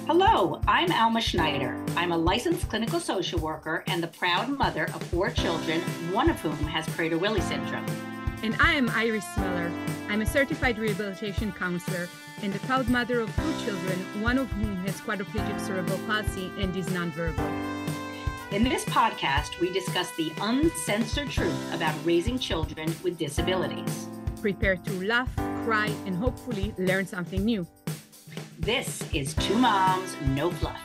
Hello, I'm Alma Schneider. I'm a licensed clinical social worker and the proud mother of 4 children, one of whom has Prader-Willi syndrome. And I am Iris Miller. I'm a certified rehabilitation counselor and the proud mother of 2 children, one of whom has quadriplegic cerebral palsy and is nonverbal. In this podcast, we discuss the uncensored truth about raising children with disabilities. Prepare to laugh, cry, and hopefully learn something new. This is Two Moms, No Fluff.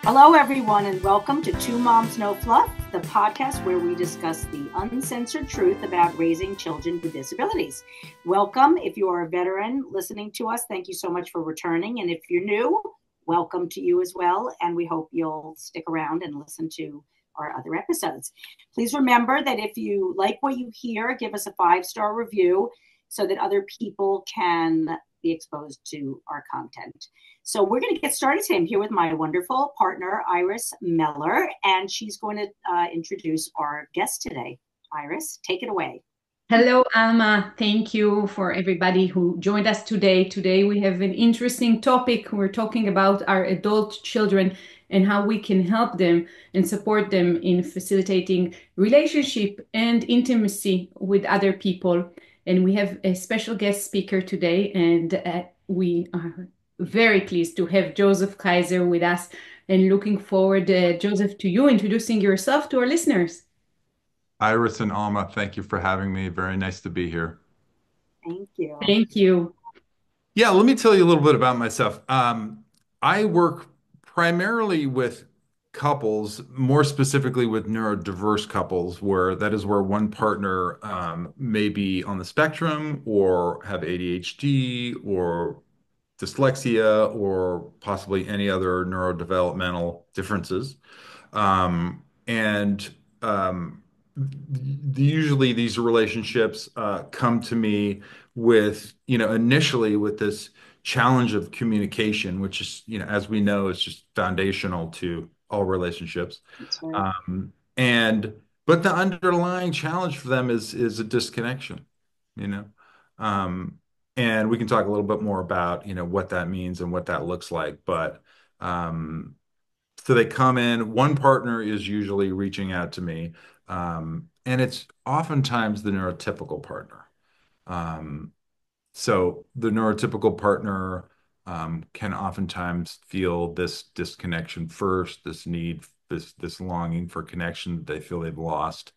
Hello, everyone, and welcome to Two Moms, No Fluff, the podcast where we discuss the uncensored truth about raising children with disabilities. Welcome. If you are a veteran listening to us, thank you so much for returning. And if you're new, welcome to you as well. And we hope you'll stick around and listen to our other episodes. Please remember that if you like what you hear, give us a 5-star review so that other people can be exposed to our content. So we're going to get started today. I'm here with my wonderful partner, Iris Miller, and she's going to introduce our guest today. Iris, take it away. Hello, Alma. Thank you for everybody who joined us today. Today we have an interesting topic. We're talking about our adult children and how we can help them and support them in facilitating relationship and intimacy with other people. And we have a special guest speaker today, and we are very pleased to have Joseph Kaiser with us, and looking forward, Joseph, to you introducing yourself to our listeners. Iris and Alma, thank you for having me. Very nice to be here. Thank you. Thank you. Yeah, let me tell you a little bit about myself. I work primarily with couples, more specifically with neurodiverse couples, where that is where one partner may be on the spectrum or have ADHD or dyslexia or possibly any other neurodevelopmental differences. And usually these relationships come to me with, initially with this challenge of communication, which is, as we know, is just foundational to all relationships. That's right. But the underlying challenge for them is a disconnection, you know. And we can talk a little bit more about, what that means and what that looks like. But so they come in, one partner is usually reaching out to me, and it's oftentimes the neurotypical partner. So the neurotypical partner can oftentimes feel this disconnection first, this need, this longing for connection that they feel they've lost.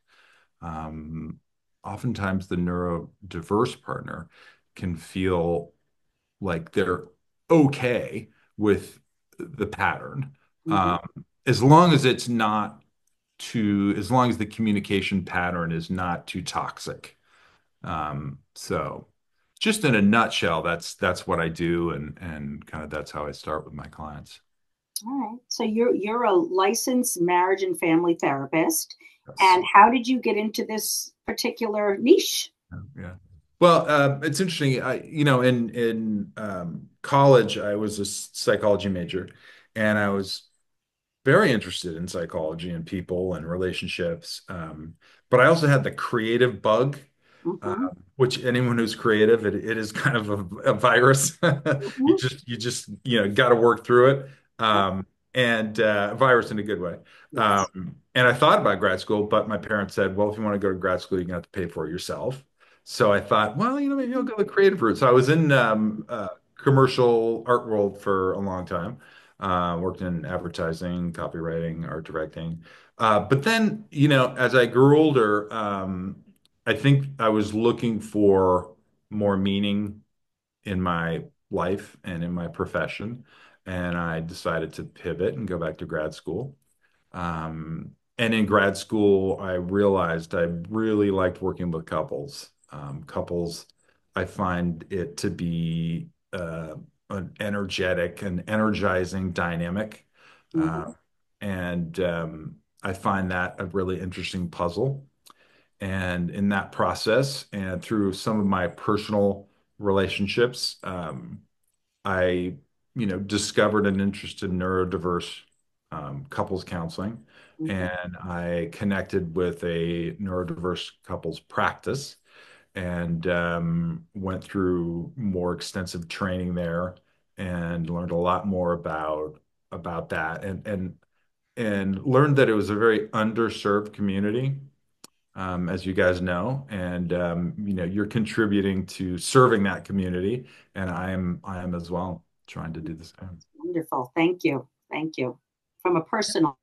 Oftentimes the neurodiverse partner can feel like they're okay with the pattern, as long as it's not as long as the communication pattern is not too toxic. So just in a nutshell, that's what I do, and kind of that's how I start with my clients. All right. So you're a licensed marriage and family therapist. Yes. And how did you get into this particular niche? Yeah. Well, it's interesting. In college, I was a psychology major, and I was very interested in psychology and people and relationships. But I also had the creative bug, which anyone who's creative, it is kind of a virus. You just got to work through it. And virus in a good way. Yes. And I thought about grad school, but my parents said, well, if you want to go to grad school, you're gonna have to pay for it yourself. So I thought, well, maybe I'll go the creative route. So I was in commercial art world for a long time. Worked in advertising, copywriting, art directing. But then, as I grew older, I think I was looking for more meaning in my life and in my profession. And I decided to pivot and go back to grad school. And in grad school, I realized I really liked working with couples. Couples, I find it to be an energetic and energizing dynamic. And I find that a really interesting puzzle. And in that process, and through some of my personal relationships, I, discovered an interest in neurodiverse couples counseling, and I connected with a neurodiverse couples practice. and went through more extensive training there and learned a lot more about that and learned that it was a very underserved community, as you guys know, and you're contributing to serving that community, and I am as well trying to do the same. Wonderful. Thank you. Thank you. From a personal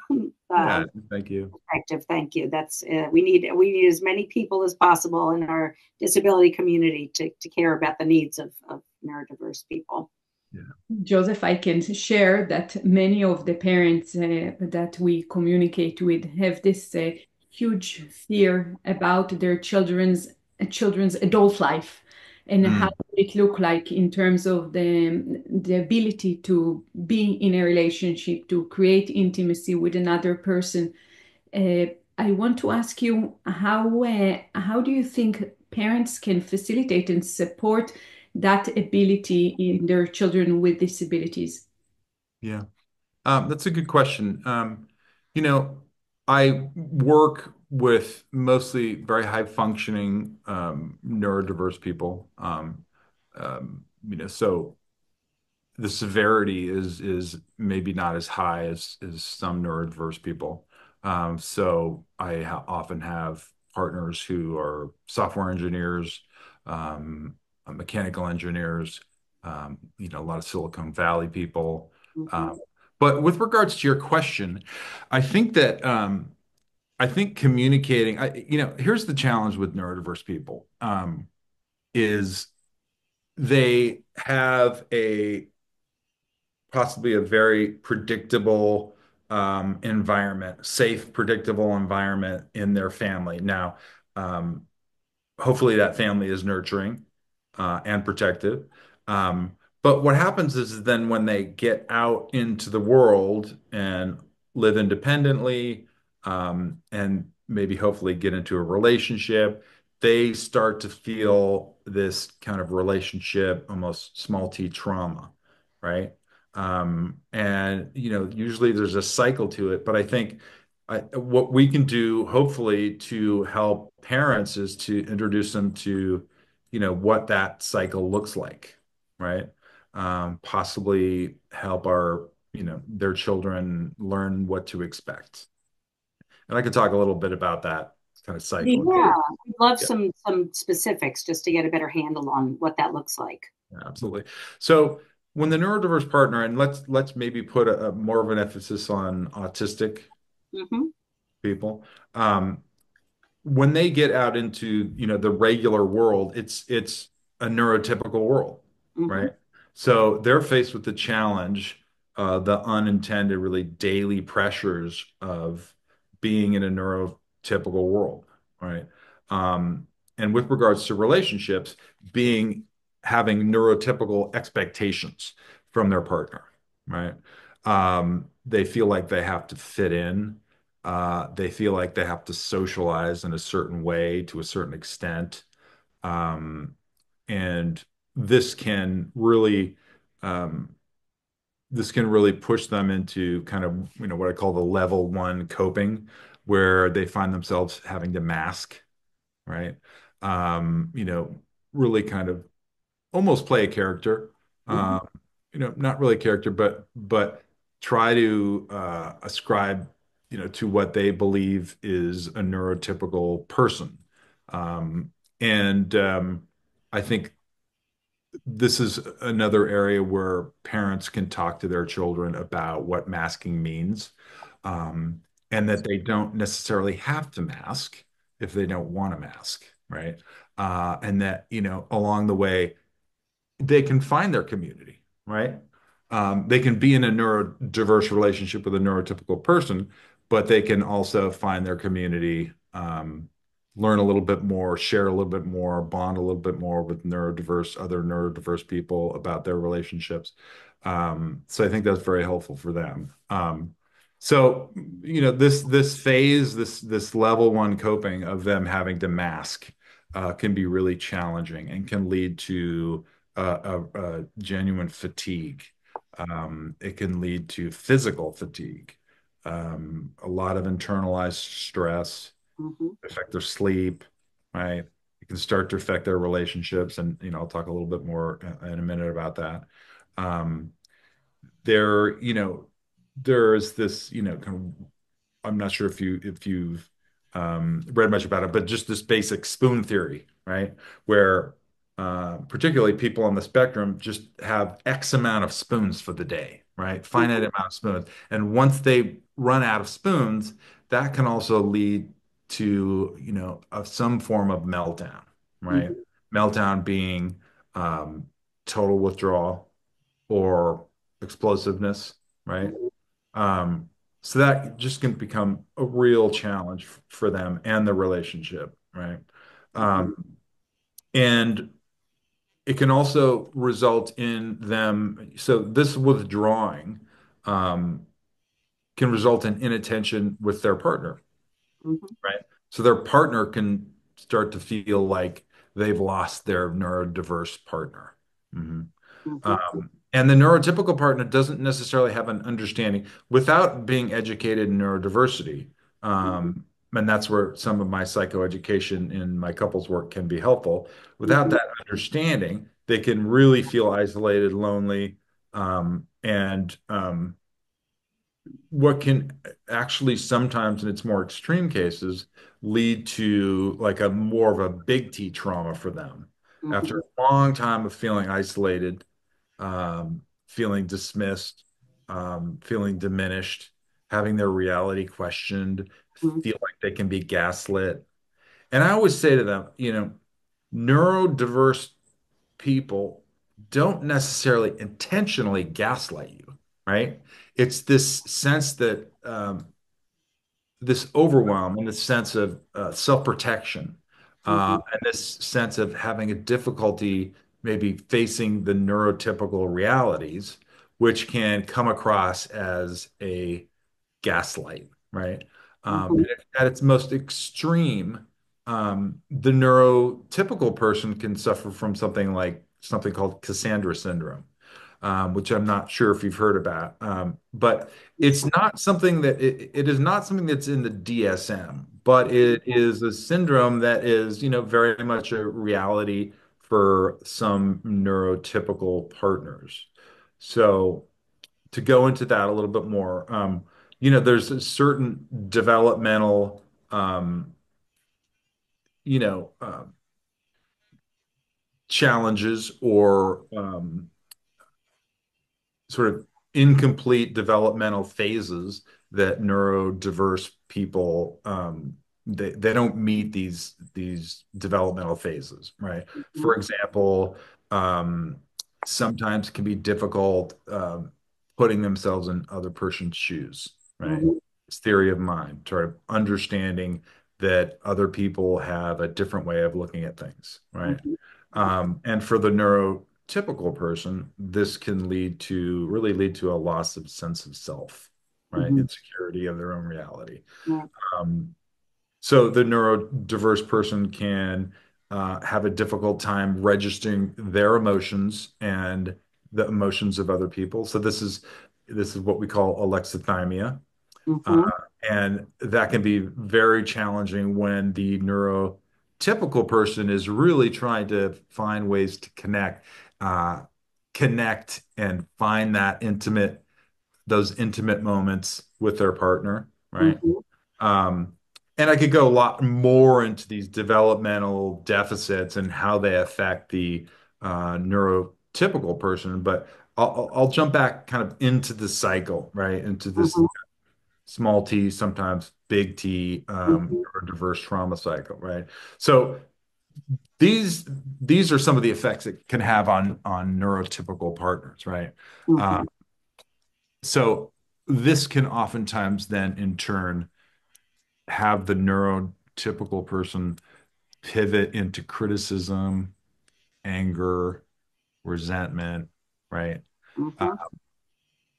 Yeah, um, thank you. perspective, thank you. That's we need as many people as possible in our disability community to care about the needs of neurodiverse people. Yeah. Joseph, I can share that many of the parents that we communicate with have this huge fear about their children's adult life and how Mm, it look like in terms of the ability to be in a relationship, to create intimacy with another person. Uh, I want to ask you how do you think parents can facilitate and support that ability in their children with disabilities? yeah. That's a good question. You know, I work with mostly very high functioning neurodiverse people. So the severity is maybe not as high as some neurodiverse people. So I often have partners who are software engineers, mechanical engineers, a lot of Silicon Valley people. Mhm. But with regards to your question, I think that I think communicating, here's the challenge with neurodiverse people, is they have a possibly a very predictable environment, safe, predictable environment in their family. Now, um, hopefully that family is nurturing and protective. But what happens is then when they get out into the world and live independently, and maybe hopefully get into a relationship, they start to feel this kind of relationship, almost small t trauma, right? And usually there's a cycle to it, but I think what we can do, hopefully, to help parents is to introduce them to, what that cycle looks like, right? Possibly help their children learn what to expect. And I could talk a little bit about that kind of Please cycle. Yeah, do. I'd love Yeah, some specifics just to get a better handle on what that looks like. yeah, absolutely. So when the neurodiverse partner, and let's maybe put a more of an emphasis on autistic Hmm. people. When they get out into, the regular world, it's a neurotypical world, Hmm. right? So they're faced with the challenge, the unintended, really daily pressures of being in a neurotypical world, right? Um, and with regards to relationships, being having neurotypical expectations from their partner, right? They feel like they have to fit in, they feel like they have to socialize in a certain way to a certain extent. Um, and this can really um, this can really push them into kind of, what I call the level one coping, where they find themselves having to mask, right? You know, really kind of almost play a character. Hmm. Not really a character, but try to ascribe, to what they believe is a neurotypical person. Um, and I think this is another area where parents can talk to their children about what masking means, um, and that they don't necessarily have to mask if they don't want to mask, right? And that, along the way, they can find their community, right? They can be in a neurodiverse relationship with a neurotypical person, but they can also find their community, learn a little bit more, share a little bit more, bond a little bit more with other neurodiverse people about their relationships. So I think that's very helpful for them. So, this phase, this level one coping of them having to mask, can be really challenging and can lead to a genuine fatigue. It can lead to physical fatigue, a lot of internalized stress, Hmm. affect their sleep, right? It can start to affect their relationships. And, I'll talk a little bit more in a minute about that. Um, there, there's this, kind of, I'm not sure if you've read much about it, but just this basic spoon theory, right? Where particularly people on the spectrum just have X amount of spoons for the day, right? Finite amount of spoons. And once they run out of spoons, that can also lead to, of some form of meltdown, right? Mhm. Meltdown being um, total withdrawal or explosiveness, right? Um, so that just can become a real challenge for them and the relationship, right? Mhm. Um, and it can also result in them. So this withdrawing um, can result in inattention with their partner, Mhm. right? So their partner can start to feel like they've lost their neurodiverse partner. Mhm. Mhm. And the neurotypical partner doesn't necessarily have an understanding without being educated in neurodiversity. Um, and that's where some of my psychoeducation in my couples work can be helpful. Without Mhm. that understanding, they can really feel isolated, lonely, and what can actually sometimes, in its more extreme cases, lead to like a more of a big T trauma for them. After Mhm. a long time of feeling isolated, feeling dismissed, feeling diminished, having their reality questioned, Mhm. feel like they can be gaslit. And I always say to them, neurodiverse people don't necessarily intentionally gaslight you, right? It's this sense that this overwhelm and this sense of self-protection, Mhm. and this sense of having a difficulty maybe facing the neurotypical realities, which can come across as a gaslight, right? Mhm. At its most extreme, the neurotypical person can suffer from something called Cassandra syndrome, which I'm not sure if you've heard about. But it's not something that it is not something that's in the DSM, but it is a syndrome that is, very much a reality for some neurotypical partners. So to go into that a little bit more, there's a certain developmental, you know, um, challenges or sort of incomplete developmental phases that neurodiverse people they don't meet these developmental phases, right? For example, um, sometimes it can be difficult putting themselves in other person's shoes, right? Mhm. It's theory of mind, sort of understanding that other people have a different way of looking at things, right? Mhm. And for the neurotypical person, this can really lead to a loss of sense of self, right? Mhm. Insecurity of their own reality. Right. Um, so the neurodiverse person can have a difficult time registering their emotions and the emotions of other people. So this is what we call alexithymia. Uh, Mhm. and that can be very challenging when the neurotypical person is really trying to find ways to uh, connect and find those intimate moments with their partner, right? Mhm. Um, and I could go a lot more into these developmental deficits and how they affect the neurotypical person, but I'll jump back kind of into the cycle, right? Into this Mhm. small t, sometimes big T, Mhm. or diverse trauma cycle, right? So these these are some of the effects it can have on neurotypical partners, right? Uh, Mhm. so this can oftentimes then in turn have the neurotypical person pivot into criticism, anger, resentment, right? Uh, Mhm.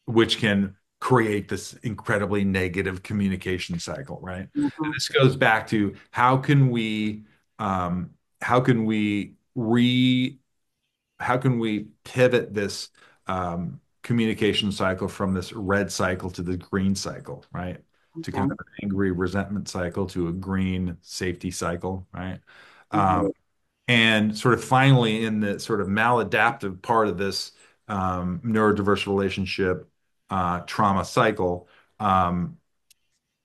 which can create this incredibly negative communication cycle, right? And Mhm. this goes back to um, how can we re how can we pivot this communication cycle from this red cycle to the green cycle, right? To kind Okay. of an angry resentment cycle to a green safety cycle, right? Mhm. Um, And sort of finally, in the sort of maladaptive part of this neurodiverse relationship trauma cycle, um,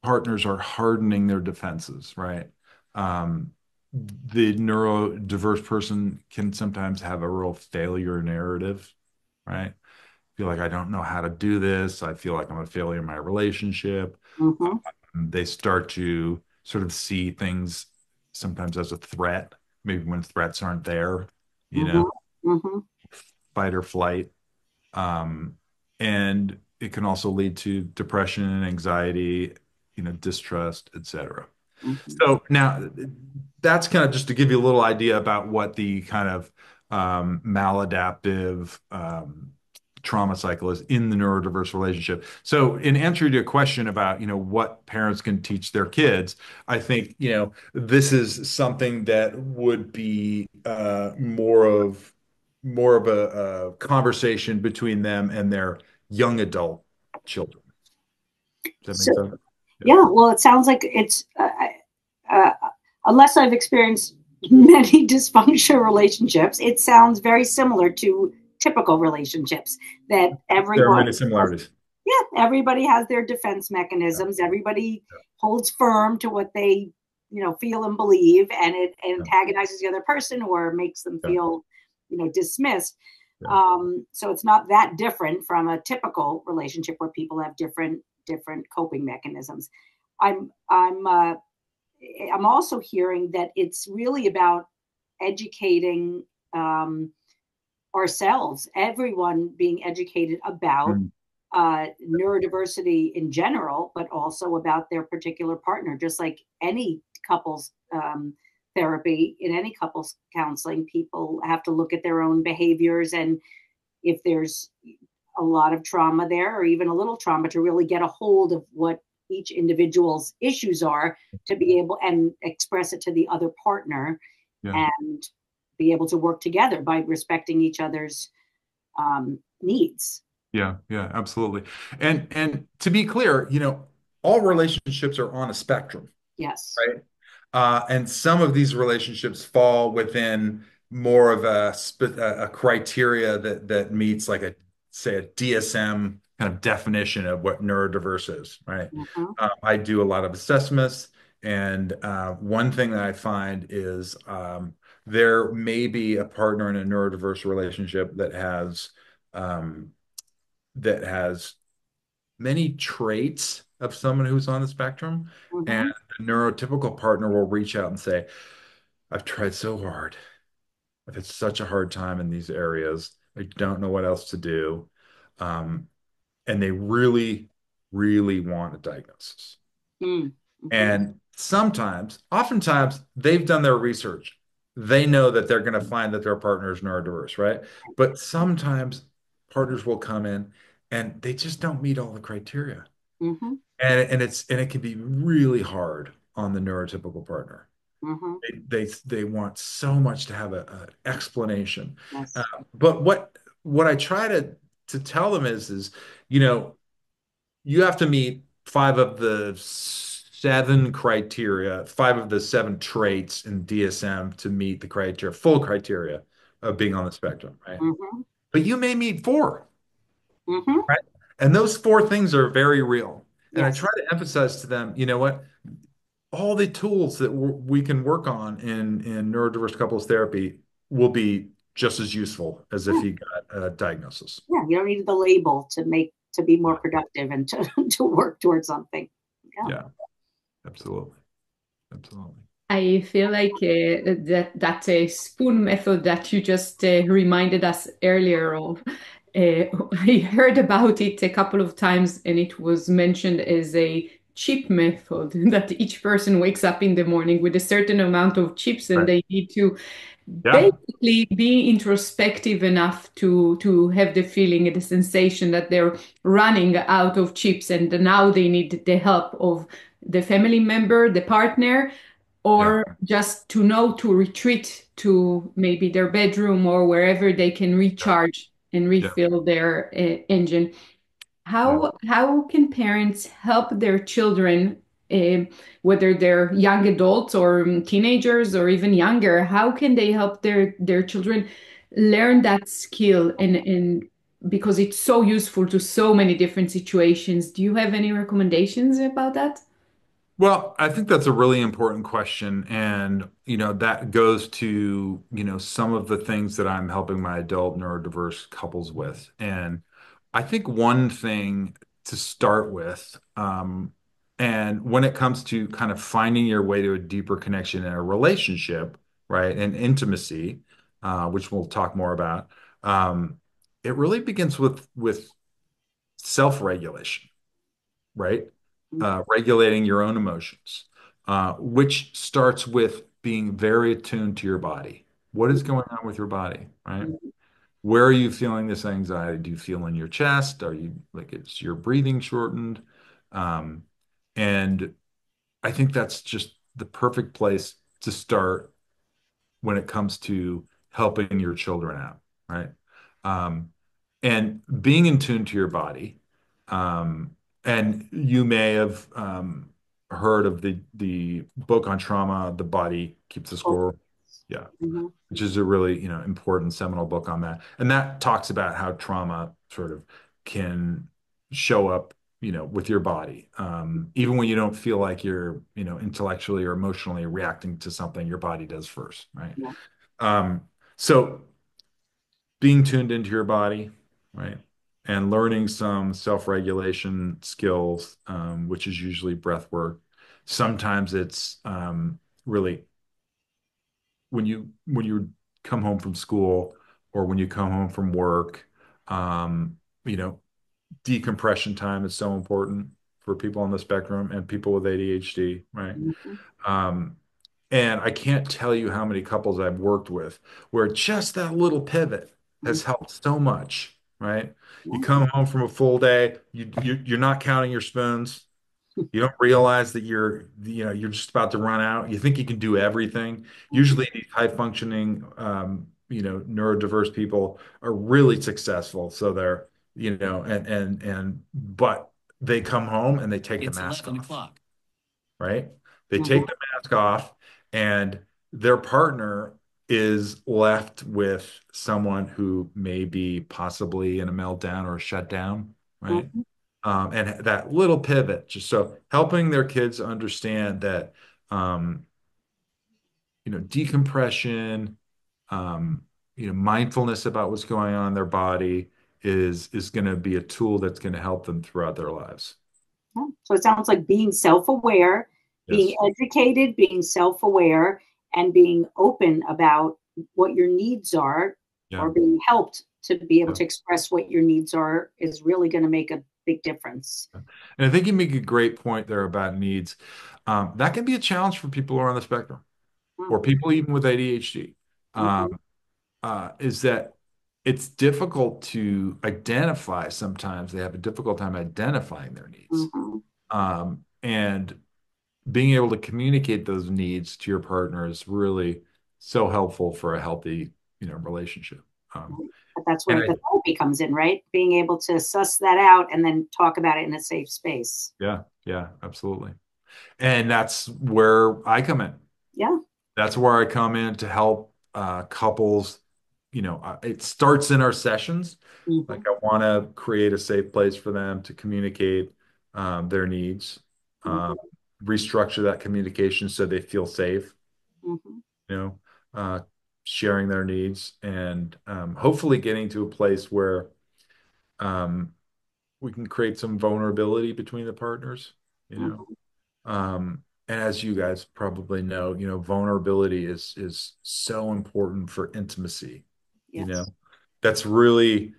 partners are hardening their defenses, right? Um, the neurodiverse person can sometimes have a real failure narrative, right? Feel like I don't know how to do this. I feel like I'm a failure in my relationship. Mm-hmm. They start to sort of see things sometimes as a threat, maybe when threats aren't there, you Mm-hmm. know, Mm-hmm. fight or flight. Um, and it can also lead to depression and anxiety, distrust, etc. Mm-hmm. So now that's kind of just to give you a little idea about what the kind of maladaptive trauma cycle is in the neurodiverse relationship. So in answer to your question about, what parents can teach their kids, I think, this is something that would be more of a conversation between them and their young adult children. Does that make So, sense? Yeah. yeah, well, it sounds like it's, uh, unless I've experienced many dysfunctional relationships, it sounds very similar to typical relationships that There are everyone many similarities. yeah, everybody has their defense mechanisms. Everybody holds firm to what they, feel and believe, and it Yeah. antagonizes the other person or makes them Yeah. feel, dismissed. Yeah. So it's not that different from a typical relationship where people have different coping mechanisms. I'm also hearing that it's really about educating um, ourselves, everyone being educated about Mm. neurodiversity in general, but also about their particular partner. Just like any couples therapy, in any couples counseling, people have to look at their own behaviors and if there's a lot of trauma there or even a little trauma to really get a hold of what each individual's issues are to be able and express it to the other partner Yeah. and be able to work together by respecting each other's needs. Yeah, yeah, absolutely. And to be clear, all relationships are on a spectrum, Yes. right? And some of these relationships fall within more of a criteria that meets like say a DSM kind of definition of what neurodiverse is, right? Mm-hmm. I do a lot of assessments, and one thing that I find is there may be a partner in a neurodiverse relationship um, that has many traits of someone who's on the spectrum, and Mm-hmm. the neurotypical partner will reach out and say, I've tried so hard. I've had such a hard time in these areas. I don't know what else to do. Um, and they really, really want a diagnosis. Mm-hmm. And oftentimes, they've done their research. They know that they're going to find that their partner is neurodiverse, right? But sometimes partners will come in and they just don't meet all the criteria. Mm-hmm. And it can be really hard on the neurotypical partner. Mm-hmm. They want so much to have an explanation. Uh, Yes. but what I try to tell them is you know you have to meet five of the seven criteria, five of the seven traits in DSM to meet the criteria, full criteria of being on the spectrum, right? Mm-hmm. But you may meet four, Mm-hmm. right? And those four things are very real. And I try Yes. to emphasize to them, you know what? All the tools that we can work on in neurodiverse couples therapy will be just as useful as if Yeah. you got a diagnosis. Yeah. You don't need the label to be more productive and to, to work towards something. Yeah. Yeah, absolutely. Absolutely. I feel like that spoon method that you just reminded us earlier of. I heard about it a couple of times, and it was mentioned as a chip method that each person wakes up in the morning with a certain amount of chips, and Right. they need to Yeah. basically be introspective enough to have the feeling and the sensation that they're running out of chips, and now they need the help of the family member, the partner, Yeah. or just to know to retreat to maybe their bedroom or wherever they can recharge and Yeah. refill their engine. Yeah. How can parents help their children whether they're young adults or teenagers or even younger, how can they help their children learn that skill and because it's so useful to so many different situations. Do you have any recommendations about that? Well, I think that's a really important question. And, that goes to, some of the things that I'm helping my adult neurodiverse couples with. And I think one thing to start with, and when it comes to kind of finding your way to a deeper connection in a relationship, right, and intimacy, which we'll talk more about, it really begins with self-regulation, right? Regulating your own emotions, which starts with being very attuned to your body. What is going on with your body, right? Where are you feeling this anxiety? Do you feel in your chest? Are you like is your breathing shortened? Um, and I think that's just the perfect place to start when it comes to helping your children out, right? Um, and being in tune to your body. And you may have heard of the book on trauma, The Body Keeps the Oh, Score. Yeah, mhm. which is a really, important seminal book on that. And that talks about how trauma sort of can show up, with your body. Even when you don't feel like you're, intellectually or emotionally reacting to something, your body does first, right? Yeah. Um, so being tuned into your body, right? And learning some self-regulation skills, which is usually breath work. Sometimes it's really when you come home from school or when you come home from work, um, you know, decompression time is so important for people on the spectrum and people with ADHD, right? Mhm. Um, and I can't tell you how many couples I've worked with where just that little pivot has Mhm. helped so much, right? You Yeah. come home from a full day, you're not counting your spoons. You don't realize that you're just about to run out. You think you can do everything. Mhm. Usually these high functioning, neurodiverse people are really successful. So they're, but they come home and they take the It's mask 11 off, o'clock. right? They Mhm. take the mask off and their partner is left with someone who may be possibly in a meltdown or a shutdown, right? Mhm. And that little pivot, just so helping their kids understand that, um, decompression, um, mindfulness about what's going on in their body is going to be a tool that's going to help them throughout their lives. Yeah. So it sounds like being self-aware, being Yes. educated, being self-aware, and being open about what your needs are, Yeah. or being helped to be able Yeah. to express what your needs are is really going to make a big difference. And I think you make a great point there about needs. That can be a challenge for people who are on the spectrum Mm. or people even with ADHD. Mhm. Is that it's difficult to identify sometimes. They have a difficult time identifying their needs. Mhm. And being able to communicate those needs to your partner is really so helpful for a healthy, relationship. Um, But that's and where the therapy comes in, right? Being able to suss that out and then talk about it in a safe space. yeah, yeah, absolutely. And that's where I come in. Yeah. That's where I come in to help couples. It starts in our sessions. Like Mhm. I want to create a safe place for them to communicate their needs, um, Mhm. restructure that communication so they feel safe, Mhm. you know, uh, sharing their needs, and hopefully getting to a place where um, we can create some vulnerability between the partners, you know. Mhm. And as you guys probably know, vulnerability is so important for intimacy. You know, Yes. that's really,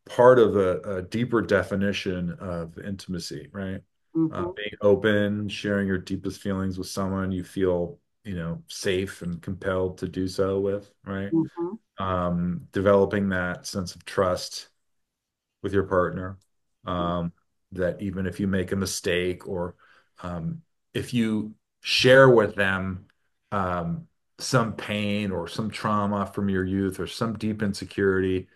part of a deeper definition of intimacy, right? Mhm. Being open, sharing your deepest feelings with someone you feel, safe and compelled to do so with, right? Mhm. Developing that sense of trust with your partner. Um, that even if you make a mistake or um, if you share with them um, some pain or some trauma from your youth or some deep insecurity,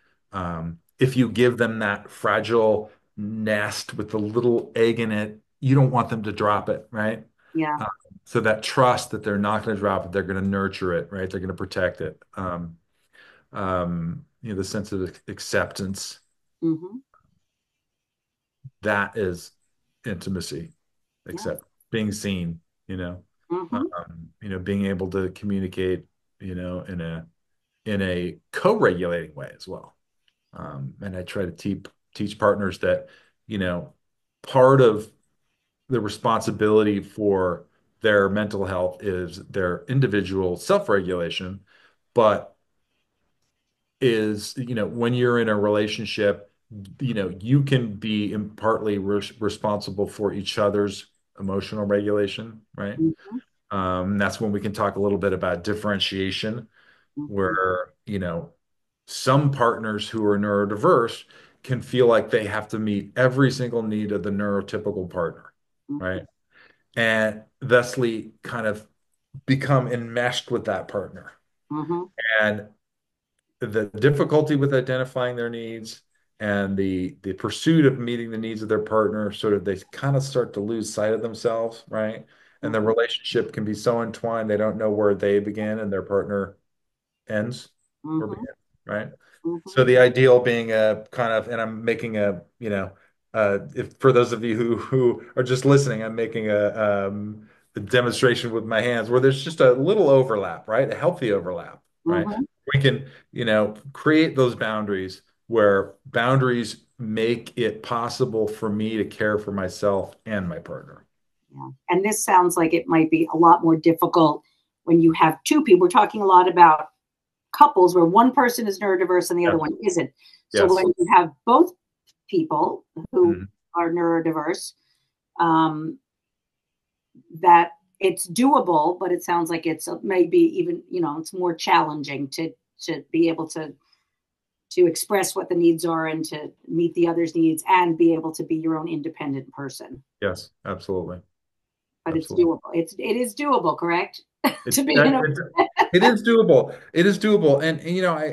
if you give them that fragile nest with the little egg in it, you don't want them to drop it, right? Yeah. Uh, so that trust that they're not going to drop it, they're going to nurture it, right? They're going to protect it. The sense of acceptance, Hmm. that is intimacy, Yeah. except being seen, Hmm. being able to communicate, in a co-regulating way as well. And I try to teach partners that, you know, part of the responsibility for their mental health is their individual self-regulation, but when you're in a relationship, you can be partly responsible for each other's emotional regulation, right? Hmm. That's when we can talk a little bit about differentiation, Hmm. where, some partners who are neurodiverse can feel like they have to meet every single need of the neurotypical partner, right? And thusly kind of become enmeshed with that partner. Hmm. And the difficulty with identifying their needs and the pursuit of meeting the needs of their partner, sort of they kind of start to lose sight of themselves, right? And the Hmm. relationship can be so entwined they don't know where they begin and their partner ends or Hmm. begins, right? Hmm. So the ideal being a kind of, and I'm making if for those of you who are just listening, I'm making a demonstration with my hands where there's just a little overlap, right? A healthy overlap, right? Hmm. We can, create those boundaries where boundaries make it possible for me to care for myself and my partner. Yeah. And this sounds like it might be a lot more difficult when you have two people. We're talking a lot about couples where one person is neurodiverse and the other Yeah. one isn't. So Yes. when you have both people who Mhm. are neurodiverse, um, that it's doable, but it sounds like it's maybe even, it's more challenging to be able to express what the needs are and to meet the other's needs and be able to be your own independent person. Yes, absolutely. But it's Absolutely. doable. It is doable, correct? It, To be in a it, it is doable. It is doable. And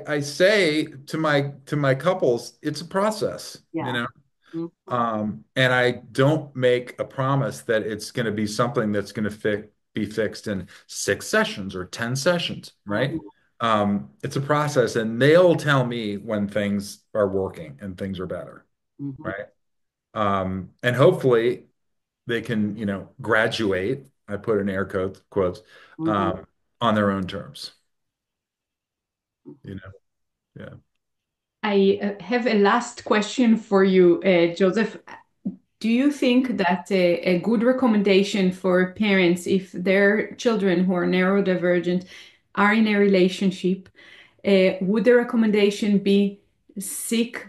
I say to my couples, it's a process, yeah. Mhm. and I don't make a promise that it's going to be something that's going to be fixed in 6 sessions or 10 sessions, right? Mhm. It's a process, and they'll tell me when things are working and things are better, Mhm. right? And hopefully they can, graduate, I put in air quotes, Mhm. um, on their own terms, you Mhm. know? Yeah. I have a last question for you, Joseph. Do you think that a good recommendation for parents, if their children who are neurodivergent are in a relationship, would the recommendation be seek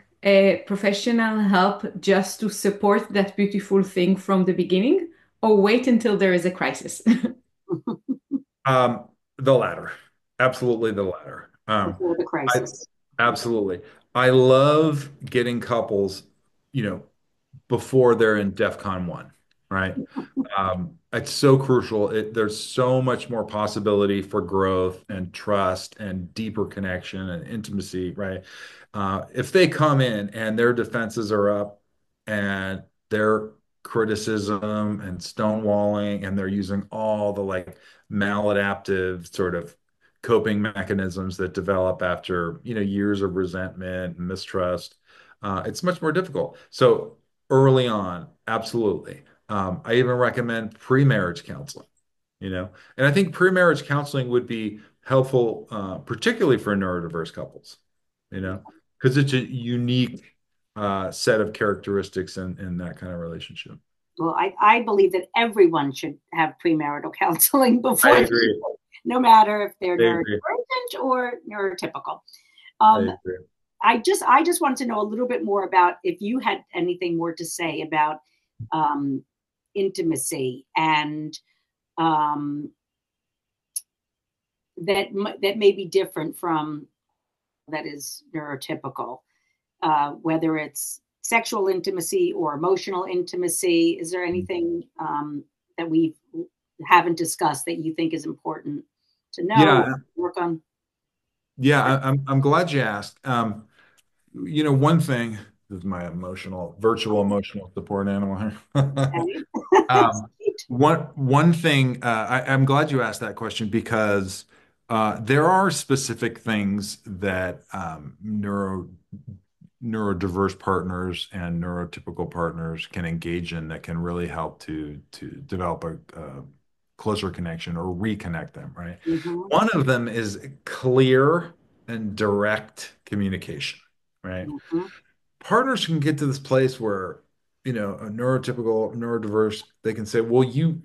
professional help just to support that beautiful thing from the beginning, or wait until there is a crisis? The latter. Absolutely the latter. Before the I crisis. absolutely. I love getting couples, you know, before they're in DEFCON 1, right? It's so crucial. There's so much more possibility for growth and trust and deeper connection and intimacy, right? If they come in and their defenses are up and their criticism and stonewalling and they're using all the like maladaptive sort of coping mechanisms that develop after, years of resentment and mistrust, it's much more difficult. So early on, absolutely. I even recommend pre-marriage counseling, and I think pre-marriage counseling would be helpful, particularly for neurodiverse couples, because it's a unique set of characteristics in that kind of relationship. Well, I believe that everyone should have premarital counseling I before, agree. no matter if they're I agree. neurodivergent or neurotypical. I Um, agree. I just wanted to know a little bit more about if you had anything more to say about um, intimacy and um, that may be different from that is neurotypical, whether it's sexual intimacy or emotional intimacy. Is there anything that we haven't discussed that you think is important to know, Yeah, work on? yeah. I'm glad you asked. One thing. This is my virtual emotional support animal here. Okay. Um, Sweet. one thing, I'm glad you asked that question because there are specific things that neurodiverse partners and neurotypical partners can engage in that can really help to develop a closer connection or reconnect them, right? Mm-hmm. One of them is clear and direct communication, right? Mm-hmm. Partners can get to this place where, a neurotypical, neurodiverse, they can say, well, you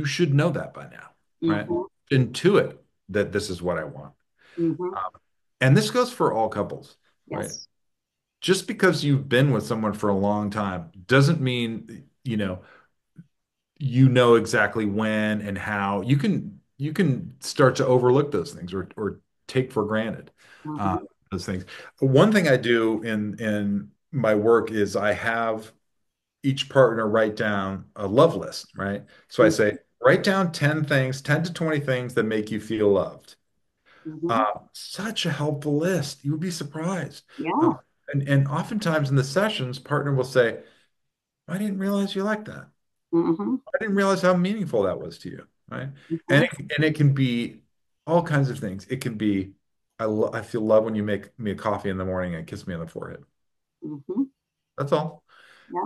should know that by now, right? Mm-hmm. Intuit that this is what I want. Mm-hmm. Um, and this goes for all couples, right? Yes. Just because you've been with someone for a long time doesn't mean, you know exactly when and how. You can start to overlook those things or take for granted uh, Mm-hmm. those things. One thing I do in my work is I have each partner write down a love list, right? So I say, write down 10 things, 10 to 20 things that make you feel loved. Mm-hmm. Such a helpful list. You would be surprised. Uh, Yeah. and oftentimes in the sessions, partner will say, I didn't realize you liked that. Mm-hmm. I didn't realize how meaningful that was to you, right? Mm-hmm. And it can be all kinds of things. It can be, I feel love when you make me a coffee in the morning and kiss me on the forehead. Mm-hmm. That's all.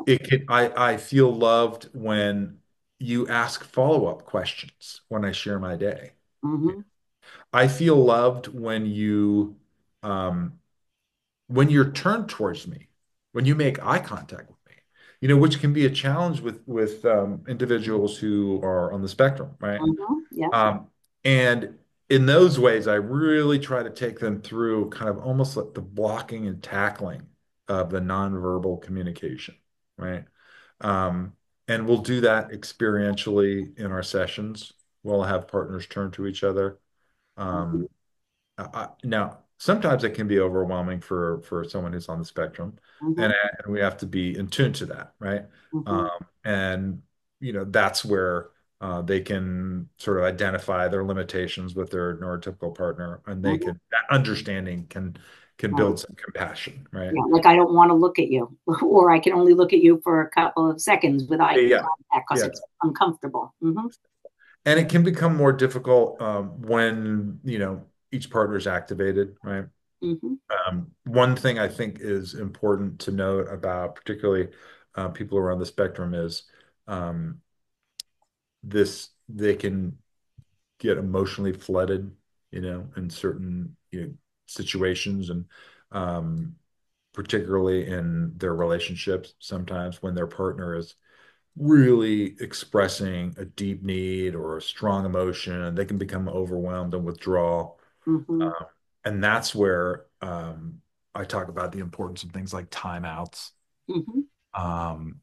Yeah. I feel loved when you ask follow-up questions when I share my day. Mm-hmm. I feel loved um, when you're turned towards me, when you make eye contact with me, which can be a challenge with individuals who are on the spectrum, right? Mm-hmm. Yeah. Um, and in those ways, I really try to take them through kind of almost like the blocking and tackling of the nonverbal communication, right? Um, and we'll do that experientially in our sessions. We'll have partners turn to each other. Mm-hmm. Um, now, sometimes it can be overwhelming for someone who's on the spectrum, Mm-hmm. and we have to be in tune to that, right? Mm-hmm. And that's where they can sort of identify their limitations with their neurotypical partner, and Mm-hmm. that understanding can Right. build some compassion, right? Yeah. Like I don't want to look at you, or I can only look at you for a couple of seconds with eye Yeah, contact because yeah. it's uncomfortable. Mm-hmm. And it can become more difficult when each partner is activated, right? Mm-hmm. One thing I think is important to note about particularly people who are on the spectrum is um, they can get emotionally flooded, in certain situations, and um, particularly in their relationships, sometimes when their partner is really expressing a deep need or a strong emotion, they can become overwhelmed and withdraw. Mm-hmm. Uh, and that's where I talk about the importance of things like timeouts, Mm-hmm. um,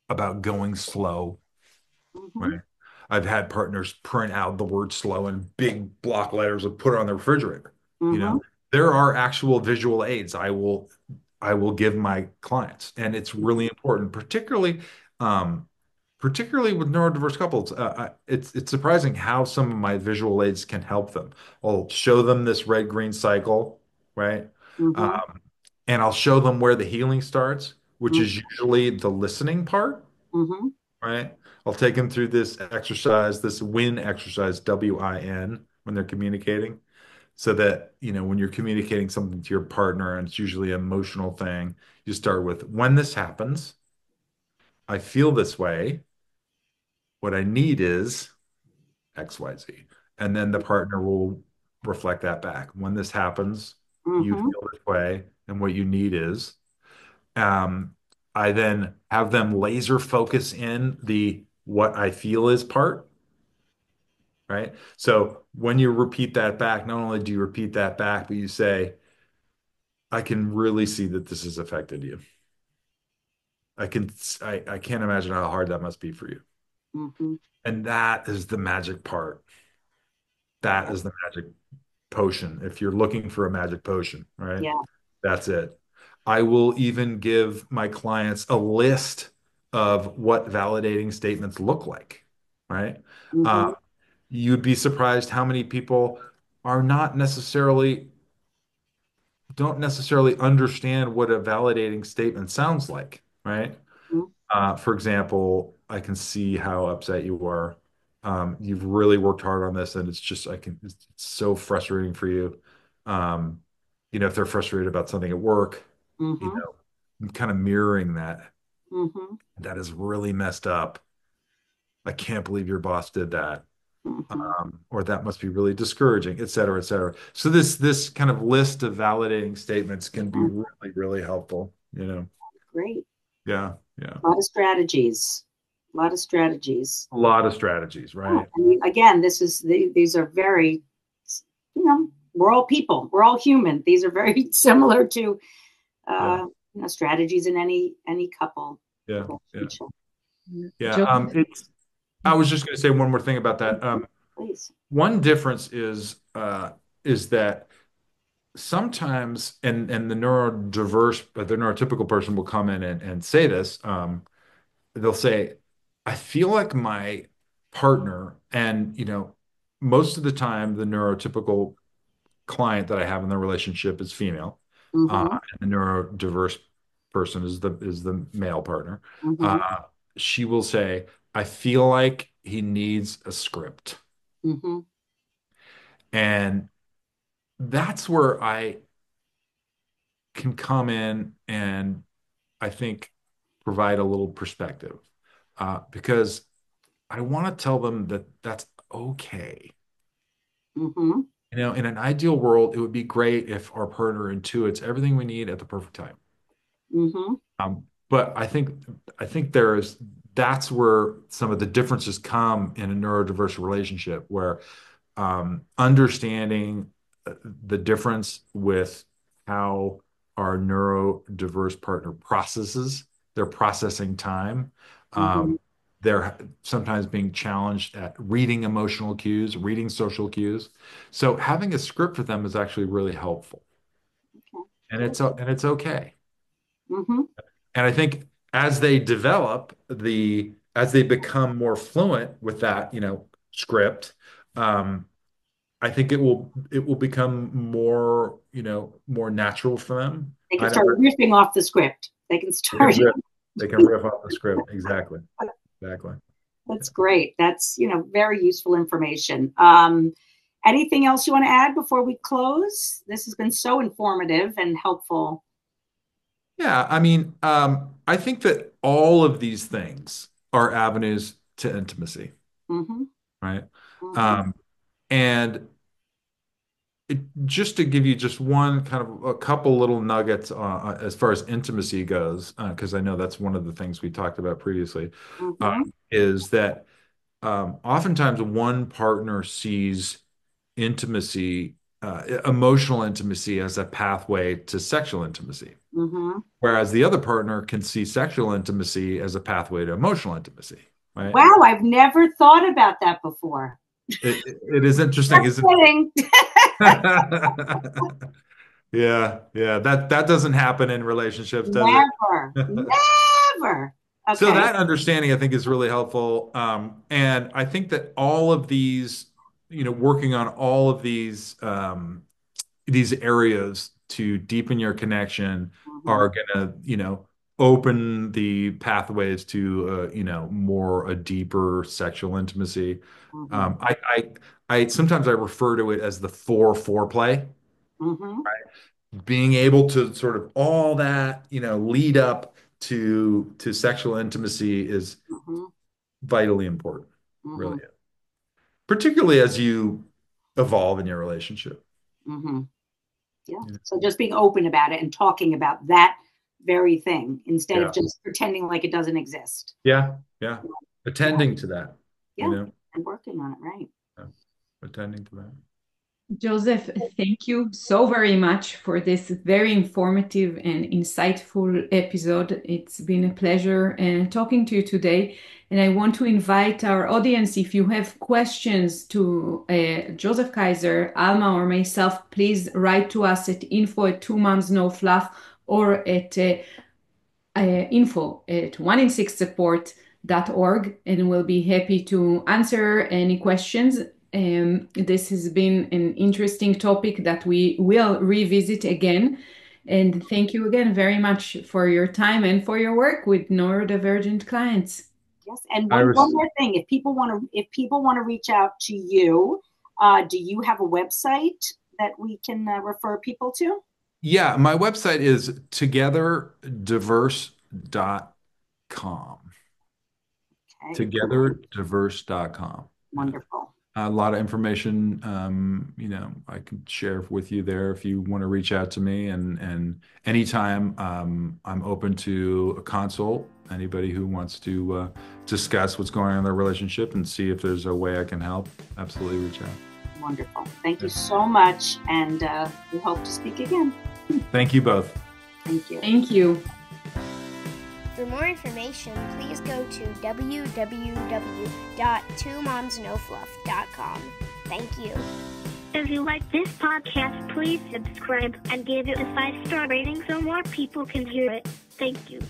about going slow, Mm-hmm. right? I've had partners print out the word slow in big block letters and put it on the refrigerator. You Mm-hmm. know, there are actual visual aids I will give my clients, and it's really important, um, particularly with neurodiverse couples. It's surprising how some of my visual aids can help them. I'll show them this red-green cycle, right? Mm-hmm. Um, and I'll show them where the healing starts, which Mm-hmm. is usually the listening part, Mm-hmm. right? I'll take them through this exercise, this WIN exercise, WIN, when they're communicating, so that, when you're communicating something to your partner, and it's usually an emotional thing, you start with, when this happens, I feel this way. What I need is XYZ. And then the partner will reflect that back. When this happens, you Mm-hmm. feel this way, and what you need is. Um, I then have them laser focus in the what I feel is part, right? So when you repeat that back, not only do you repeat that back, but you say, I can really see that this has affected you. I can't imagine how hard that must be for you. Mm-hmm. And that is the magic part. That is the magic potion. If you're looking for a magic potion, right? Yeah. That's it. I will even give my clients a list of what validating statements look like, right? Mm-hmm. Uh, you'd be surprised how many people are not necessarily don't necessarily understand what a validating statement sounds like, right? Mhm. For example, I can see how upset you are. You've really worked hard on this, and it's so frustrating for you. Um, if they're frustrated about something at work, you Mhm. know, I'm kind of mirroring that. Mhm. That is really messed up. I can't believe your boss did that. Mhm. Or that must be really discouraging, et cetera, et cetera. So this kind of list of validating statements can be Mhm. really, really helpful. Great. Yeah, yeah. A lot of strategies. A lot of strategies. A lot of strategies, Yeah. right? I mean, again, these are very, we're all people. We're all human. These are very similar to Yeah, strategies in any couple yeah, yeah. relationship. Yeah. Joseph, I was just going to say one more thing about that. Please. One difference is that sometimes, and the neurotypical person will come in and say this. They'll say, I feel like my partner, and most of the time, the neurotypical client that I have in the relationship is female, Mm-hmm. and the neurodiverse person is the male partner. Mm-hmm. Uh, she will say, I feel like he needs a script. Mm-hmm. And that's where I can come in and I think provide a little perspective because I want to tell them that that's okay. Mm-hmm. In an ideal world, it would be great if our partner intuits everything we need at the perfect time. Mm-hmm. But I think that's where some of the differences come in a neurodiverse relationship, where understanding the difference with how our neurodiverse partner processes their processing time. Mm-hmm. They're sometimes being challenged at reading emotional cues, reading social cues. So having a script for them is actually really helpful, Okay. and Good. it's okay. Mm-hmm. And I think as they become more fluent with that, script, um, I think it will become more natural for them. They can start riffing off the script. They can They can start. riff, they can riff off the script. Exactly. Exactly. That's great. That's very useful information. Anything else you want to add before we close? This has been so informative and helpful. Yeah, I mean, I think that all of these things are avenues to intimacy, Mm-hmm. right? Mm-hmm. Um, and just to give you just one kind of a couple little nuggets as far as intimacy goes, because I know that's one of the things we talked about previously, Mm-hmm. is that oftentimes one partner sees intimacy, emotional intimacy, as a pathway to sexual intimacy, Mm-hmm. whereas the other partner can see sexual intimacy as a pathway to emotional intimacy, right? Wow, I've never thought about that before. It is interesting, Just isn't kidding. it? Yeah, yeah. That doesn't happen in relationships, does it? Never. Never. So Okay. that understanding, I think, is really helpful. And I think that all of these, working on all of these areas to deepen your connection Mm-hmm. are gonna, open the pathways to, a deeper sexual intimacy. Mm-hmm. I sometimes I refer to it as the foreplay. Mm-hmm. Being able to sort of all that, lead up to sexual intimacy is Mm-hmm. vitally important, Mm-hmm. really, particularly as you evolve in your relationship. Mm-hmm. Yeah. Yeah, So just being open about it and talking about that very thing instead of yeah, just pretending like it doesn't exist. yeah, yeah. Yeah. Attending to that, you Yeah. know, And working on it, right. yeah. Attending to that. Joseph, thank you so very much for this very informative and insightful episode. It's been a pleasure talking to you today. And I want to invite our audience, if you have questions to Joseph Kaiser, Alma, or myself, please write to us at info@2momsnofluff or at info at 1in6support.org, and we'll be happy to answer any questions. This has been an interesting topic that we will revisit again. And thank you again very much for your time and for your work with neurodivergent clients. Yes, and one more thing: if people want to reach out to you, do you have a website that we can refer people to? Yeah, my website is togetherdiverse.com. Okay. Togetherdiverse.com. Wonderful. A lot of information, I can share with you there if you want to reach out to me. And anytime, I'm open to a consult. Anybody who wants to discuss what's going on in their relationship and see if there's a way I can help, absolutely reach out. Wonderful. Thank you so much. And we hope to speak again. Thank you both. Thank you. Thank you. For more information, please go to www.twomomsnofluff.com. Thank you. If you like this podcast, please subscribe and give it a 5-star rating so more people can hear it. Thank you.